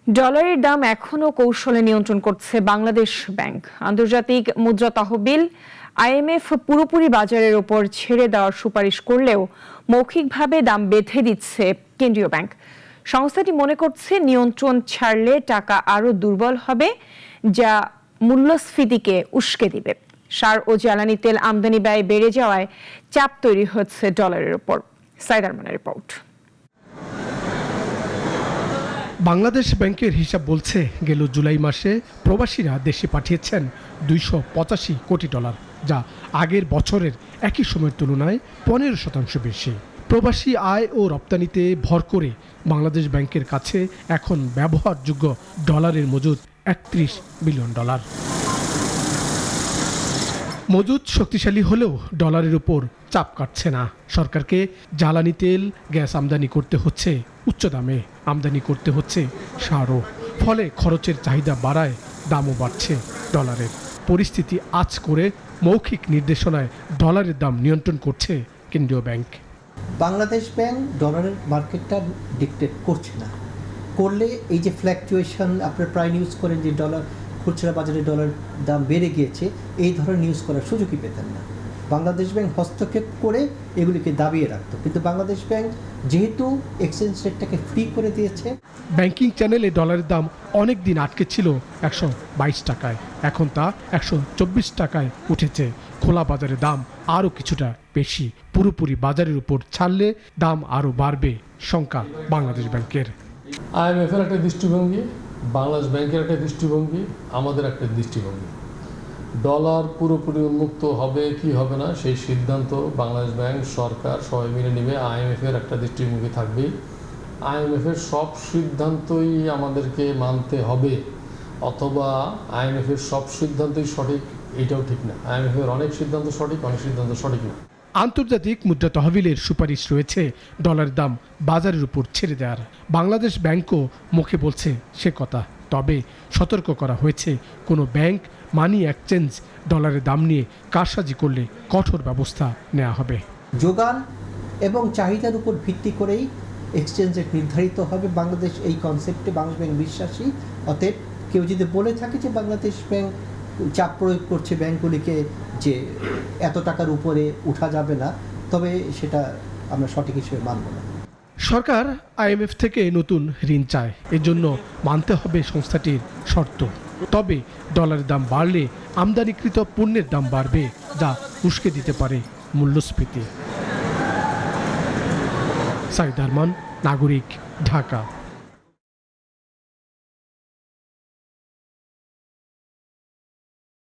ডলারের দাম এখনো কৌশলে নিয়ন্ত্রণ করছে বাংলাদেশ ব্যাংক। আন্তর্জাতিক মুদ্রা তহবিল আইএমএফ পুরোপুরি বাজারের ওপর ছেড়ে দেওয়ার সুপারিশ করলেও মৌখিকভাবে দাম বেঁধে দিচ্ছে কেন্দ্রীয় ব্যাংক। সংস্থাটি মনে করছে নিয়ন্ত্রণ ছাড়লে টাকা আরও দুর্বল হবে, যা মূল্যস্ফীতিকে উস্কে দিবে। সার ও জ্বালানি তেল আমদানি ব্যয় বেড়ে যাওয়ায় চাপ তৈরি হচ্ছে ডলারের ওপর। সাইদ আরমানের রিপোর্ট। বাংলাদেশ ব্যাংকের হিসাব বলছে গেল জুলাই মাসে প্রবাসীরা দেশে পাঠিয়েছেন 285 কোটি ডলার, যা আগের বছরের একই সময়ের তুলনায় 15% বেশি। প্রবাসী আয় ও রপ্তানিতে ভর করে বাংলাদেশ ব্যাংকের কাছে এখন ব্যবহারযোগ্য ডলারের মজুদ 31 বিলিয়ন ডলার। মজুদ শক্তিশালী হলেও ডলারের উপর চাপ কাটছে না। সরকারকে জ্বালানি তেল, গ্যাস আমদানি করতে হচ্ছে উচ্চ দামে, আমদানি করতে হচ্ছে সারও। ফলে খরচের চাহিদা বাড়ায়, দামও বাড়ছে ডলারের। পরিস্থিতি আঁচ করে মৌখিক নির্দেশনায় ডলারের দাম নিয়ন্ত্রণ করছে কেন্দ্রীয় ব্যাংক। বাংলাদেশ ব্যাংক ডলারের মার্কেটটা ডিকটেট করছে না। করলে এই যে ফ্ল্যাকচুয়েশন আপনার প্রায় নিউজ করেন যে ডলার খুচরা বাজারে ডলার দাম বেড়ে গিয়েছে, এই ধরনের নিউজ করার সুযোগই পেতেন না। বাংলাদেশ ব্যাংক হস্তক্ষেপ করে এগুলিকে দাবিয়ে রাখতো, কিন্তু বাংলাদেশ ব্যাংক যেহেতু এক্সচেঞ্জ রেটটাকে ফ্রি করে দিয়েছে। ব্যাংকিং চ্যানেলে ডলারের দাম অনেক দিন আটকে ছিল 122 টাকায়, এখন তা 124 টাকায় উঠেছে। খোলা বাজারে দাম আরও কিছুটা বেশি। পুরোপুরি বাজারের উপর ছাড়লে দাম আরও বাড়বে শঙ্কা বাংলাদেশ ব্যাংকের। আইএমএফের একটা দৃষ্টিভঙ্গি, বাংলাদেশ ব্যাংকের একটা দৃষ্টিভঙ্গি, আমাদের একটা দৃষ্টিভঙ্গি। ডলার পুরোপুরি উন্মুক্ত হবে কি হবে না সেই সিদ্ধান্ত বাংলাদেশ ব্যাংক, সরকার সবাই মিলে নেবে। আইএমএফের একটা দৃষ্টিভঙ্গি থাকবেই। আইএমএফের সব সিদ্ধান্তই আমাদেরকে মানতে হবে, অথবা আইএমএফের সব সিদ্ধান্তই সঠিক, এটাও ঠিক না। আইএমএফের অনেক সিদ্ধান্ত সঠিক, অনেক সিদ্ধান্ত সঠিক না। আন্তর্জাতিক মুদ্রা তহবিলের সুপারিশ রয়েছে ডলারের দাম বাজারের উপর ছেড়ে দেওয়ার। বাংলাদেশ ব্যাংকও মুখে বলছে সে কথা, তবে সতর্ক করা হয়েছে কোনো ব্যাংক মানি এক্সচেঞ্জ ডলারের দাম নিয়ে কারসাজি করলে কঠোর ব্যবস্থা নেওয়া হবে। যোগান এবং চাহিদার উপর ভিত্তি করেই এক্সচেঞ্জ রেট নির্ধারিত হবে। বাংলাদেশ এই কনসেপ্টে বাংলাদেশ ব্যাংক বিশ্বাসী। অতএব কেউ যদি বলে থাকে যে বাংলাদেশ ব্যাংক চাপ প্রয়োগ করছে ব্যাংকগুলিকে যে এত টাকার উপরে উঠা যাবে না, তবে সেটা আমরা সঠিক হিসেবে মানব না। সরকার আইএমএফ থেকে নতুন ঋণ চায়, এজন্য মানতে হবে সংস্থাটির শর্ত। তবে ডলারের দাম বাড়লে আমদানিকৃত পণ্যের দাম বাড়বে, যা উস্কে দিতে পারে মূল্যস্ফীতি। সাইদ আরমান, নাগরিক, ঢাকা।